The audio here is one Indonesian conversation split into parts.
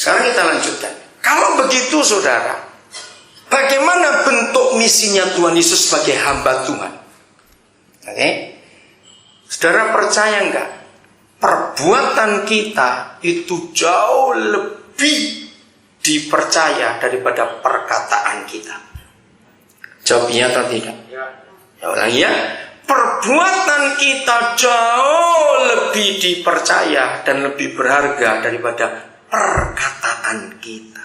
Sekarang kita lanjutkan. Kalau begitu saudara, bagaimana bentuk misinya Tuhan Yesus sebagai hamba Tuhan? Oke? Saudara percaya enggak? Perbuatan kita itu jauh lebih dipercaya daripada perkataan kita. Jawabnya atau tidak? Ya ulangi ya. Perbuatan kita jauh lebih dipercaya dan lebih berharga daripada perkataan kita.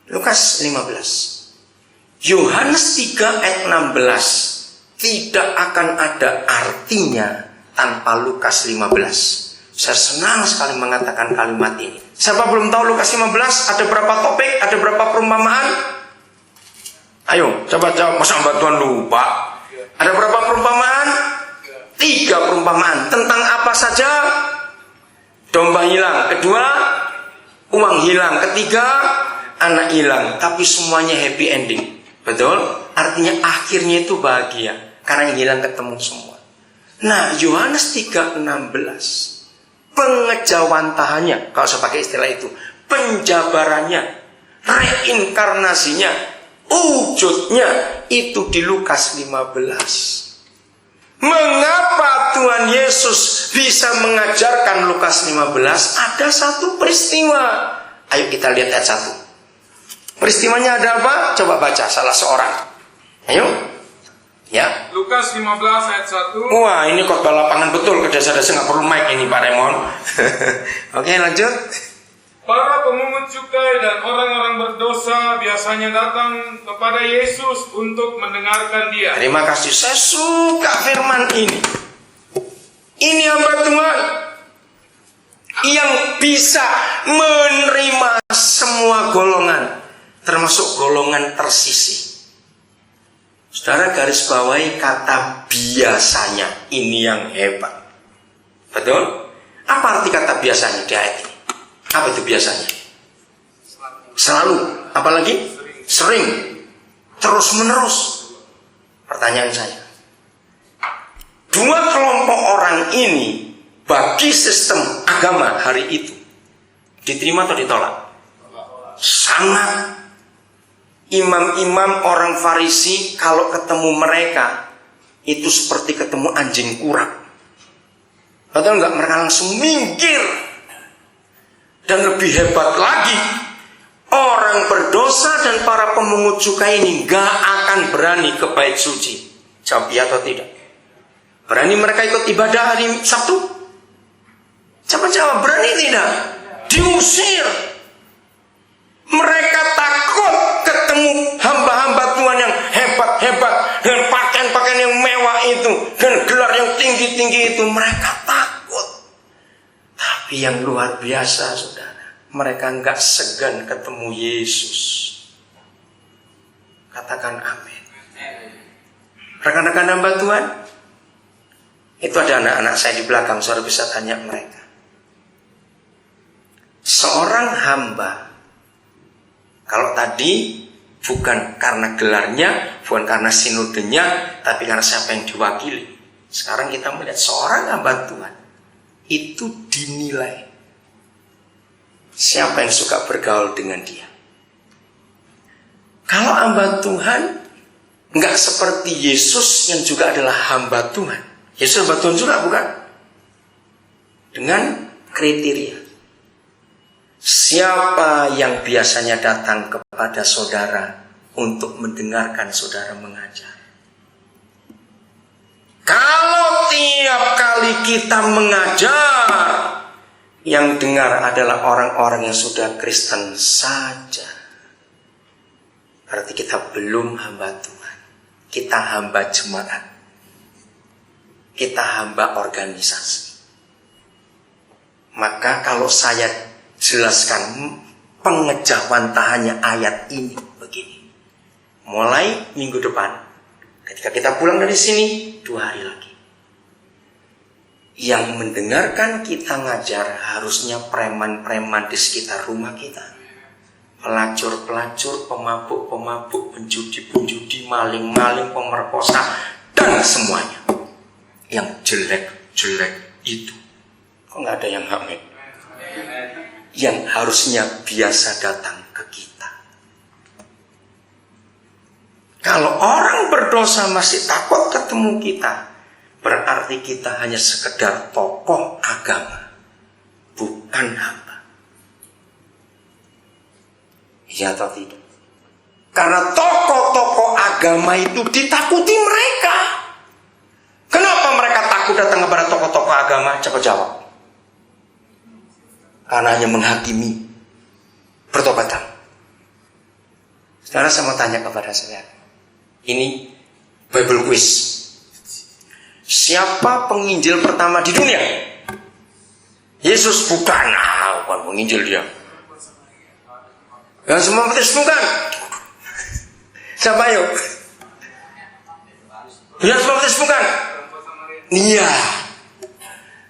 Lukas 15. Yohanes 3 ayat 16 tidak akan ada artinya tanpa Lukas 15. Saya senang sekali mengatakan kalimat ini. Siapa belum tahu Lukas 15? Ada berapa topik? Ada berapa perumpamaan? Ayo, coba jawab. Masa hamba Tuhan lupa? Ada berapa perumpamaan? 3 perumpamaan. Tentang apa saja? Domba hilang. Kedua, uang hilang. Ketiga, anak hilang. Tapi semuanya happy ending. Betul? Artinya akhirnya itu bahagia. Karena yang hilang ketemu semua. Nah, Yohanes 3:16. Pengejawantahannya, kalau saya pakai istilah itu, penjabarannya, reinkarnasinya, wujudnya itu di Lukas 15. Mengapa Tuhan Yesus bisa mengajarkan Lukas 15? Ada satu peristiwa. Ayo kita lihat ayat 1. Peristiwanya ada apa? Coba baca salah seorang. Ayo. Ya. Lukas 15 ayat 1. Wah, ini khotbah lapangan betul. Ke desa-desa nggak perlu mic ini Pak Raymond. Oke, lanjut. Para pemungut cukai dan orang-orang berdosa biasanya datang kepada Yesus untuk mendengarkan dia. Terima kasih. Saya suka firman ini. Ini hamba Tuhan yang bisa menerima semua golongan, termasuk golongan tersisih. Saudara garis bawahi kata biasanya. Ini yang hebat. Betul? Apa arti kata biasanya di ayat ini? Apa itu biasanya? Selalu. Apalagi? Sering. Terus menerus. Pertanyaan saya. 2 kelompok orang ini bagi sistem agama hari itu diterima atau ditolak? Sangat. Imam-imam orang Farisi kalau ketemu mereka itu seperti ketemu anjing kurap. Betul enggak? Mereka langsung minggir. Dan lebih hebat lagi, orang berdosa dan para pemungut cukai ini gak akan berani ke bait suci. Jawab ya atau tidak? Berani mereka ikut ibadah hari Sabtu? Coba jawab, berani tidak? Diusir. Mereka takut ketemu hamba-hamba Tuhan yang hebat-hebat dengan pakaian-pakaian yang mewah itu dan gelar yang tinggi-tinggi itu. Mereka takut. Tapi yang luar biasa, saudara, mereka enggak segan ketemu Yesus. Katakan amin. Rekan-rekan hamba Tuhan, itu ada anak-anak saya di belakang, saudara bisa tanya mereka. Seorang hamba, kalau tadi bukan karena gelarnya, bukan karena sinodenya, tapi karena siapa yang diwakili. Sekarang kita melihat seorang hamba Tuhan itu dinilai siapa yang suka bergaul dengan dia. Kalau hamba Tuhan nggak seperti Yesus yang juga adalah hamba Tuhan. Yesus hamba Tuhan juga bukan? Dengan kriteria. Siapa yang biasanya datang kepada saudara untuk mendengarkan saudara mengajar? Kalau tiap kali kita mengajar, yang dengar adalah orang-orang yang sudah Kristen saja, berarti kita belum hamba Tuhan. Kita hamba jemaat. Kita hamba organisasi. Maka kalau saya jelaskan pengejawantahannya ayat ini begini. Mulai minggu depan, ketika kita pulang dari sini, 2 hari lagi, yang mendengarkan kita ngajar harusnya preman-preman di sekitar rumah kita, pelacur-pelacur, pemabuk-pemabuk, penjudi-penjudi, maling-maling, pemerkosa, dan semuanya yang jelek-jelek itu. Kok nggak ada yang hamil? yang harusnya biasa datang ke kita. Kalau orang berdosa masih takut ketemu kita, berarti kita hanya sekedar tokoh agama, bukan hamba. Iya atau tidak? Karena tokoh-tokoh agama itu ditakuti mereka. Kenapa mereka takut datang kepada tokoh-tokoh agama? Coba jawab. Karena hanya menghakimi, bertobatlah. Saudara, saya mau tanya kepada saudara. Ini Bible quiz. Siapa penginjil pertama di dunia? Yesus bukan. Bukan penginjil dia. Yang semua baptis bukan. Siapa yuk? Yang semua baptis bukan. Iya.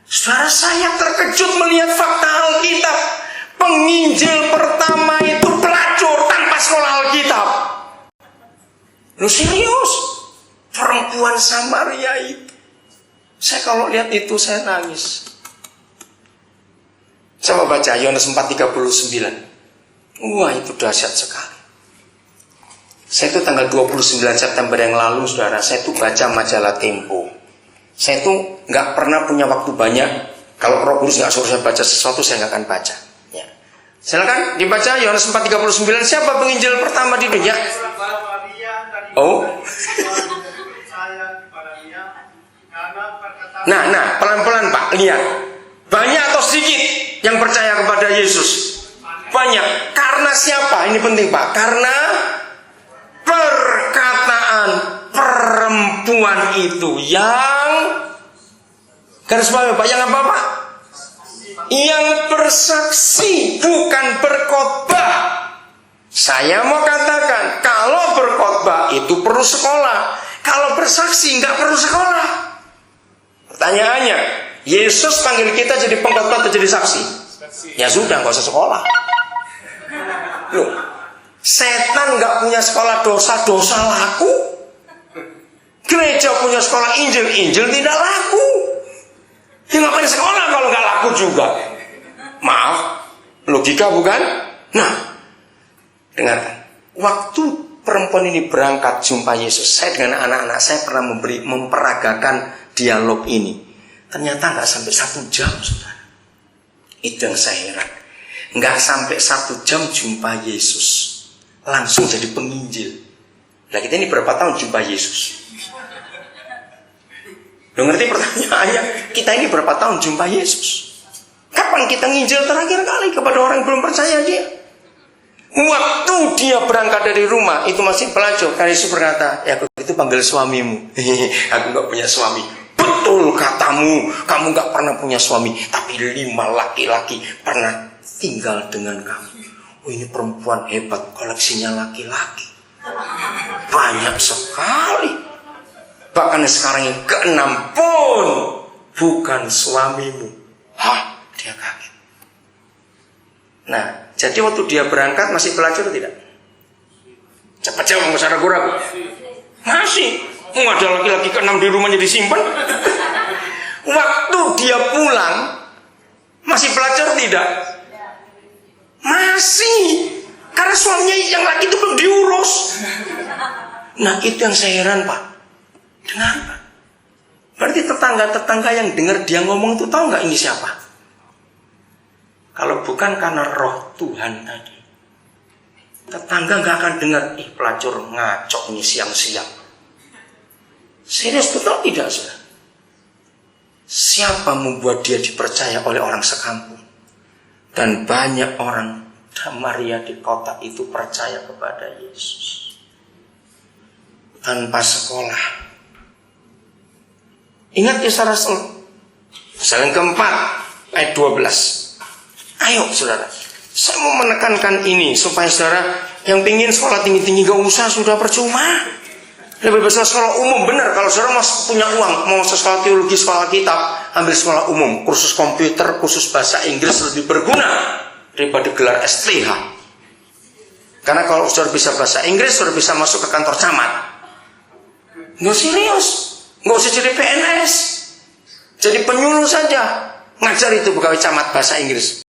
Saudara, saya terkejut melihat fakta Alkitab. Penginjil pertama itu pelacur tanpa sekolah Alkitab. Lu serius? Perempuan Samaria itu. Saya kalau lihat itu saya nangis. Coba baca Yohanes 4:39. Wah, itu dahsyat sekali. Saya itu tanggal 29 September yang lalu, saudara, saya itu baca majalah Tempo. Saya itu nggak pernah punya waktu banyak. Kalau Roh Kudus nggak suruh saya baca sesuatu, saya nggak akan baca. Ya. Silakan dibaca Yohanes 4:39. Siapa penginjil pertama di dunia? Oh. Nah, pelan-pelan Pak, lihat. Banyak atau sedikit yang percaya kepada Yesus? Banyak. Karena siapa? Ini penting Pak. Karena perkataan perempuan itu yang garis bawah Pak, yang apa Pak? Yang bersaksi, bukan berkhotbah. Saya mau katakan, kalau berkhotbah itu perlu sekolah. Kalau bersaksi nggak perlu sekolah. Pertanyaannya, Yesus panggil kita jadi pengkhotbah atau jadi saksi? Ya sudah, nggak usah sekolah. Loh, setan nggak punya sekolah dosa laku. Gereja punya sekolah Injil tidak laku. Ya ngapain sekolah kalau nggak laku juga? Maaf, logika bukan? Nah, dengarkan. Waktu perempuan ini berangkat jumpa Yesus, saya dengan anak-anak saya pernah memperagakan dialog ini. Ternyata nggak sampai 1 jam, saudara. Itu yang saya heran. Nggak sampai 1 jam jumpa Yesus, langsung jadi penginjil. Nah, kita ini berapa tahun jumpa Yesus? Lo ngerti pertanyaannya? Kita ini berapa tahun jumpa Yesus? Kapan kita nginjil terakhir kali kepada orang yang belum percaya dia? Waktu dia berangkat dari rumah, itu masih pelacur. Karena Yesus berkata, ya aku itu panggil suamimu. Aku gak punya suami. Betul katamu, kamu gak pernah punya suami. Tapi 5 laki-laki pernah tinggal dengan kamu. Oh, ini perempuan hebat, koleksinya laki-laki. Banyak sekali. Bahkan sekarang yang ke-6 pun bukan suamimu. Hah, dia kaget. Nah, jadi waktu dia berangkat masih pelacur tidak? Cepat jawab, nggak usah ragu-ragu. Masih. Nggak ada laki-laki ke-6 di rumahnya disimpan. Waktu dia pulang masih pelacur tidak? Masih. Karena suaminya yang laki itu belum diurus. Nah, itu yang saya heran Pak. Dengar Pak. Berarti tetangga-tetangga yang dengar dia ngomong itu tahu nggak ini siapa? Kalau bukan karena roh Tuhan tadi, tetangga nggak akan dengar, pelacur ngaco ini siang-siang. Serius betul tidak, saudara? Siapa membuat dia dipercaya oleh orang sekampung? Dan banyak orang Samaria di kota itu percaya kepada Yesus tanpa sekolah. Ingat kisah Rasul yang keempat ayat 12. Ayo saudara, saya mau menekankan ini supaya saudara yang pingin sekolah tinggi-tinggi gak usah, sudah percuma. Lebih besar sekolah umum. Benar, kalau saudara mau punya uang, mau sekolah teologi, sekolah kitab, ambil sekolah umum. Kursus komputer, kursus bahasa Inggris lebih berguna daripada gelar S3H. Karena kalau saudara bisa bahasa Inggris, saudara bisa masuk ke kantor camat. Nggak serius, nggak usah jadi PNS, jadi penyuluh saja. Ngajar itu pegawai camat bahasa Inggris.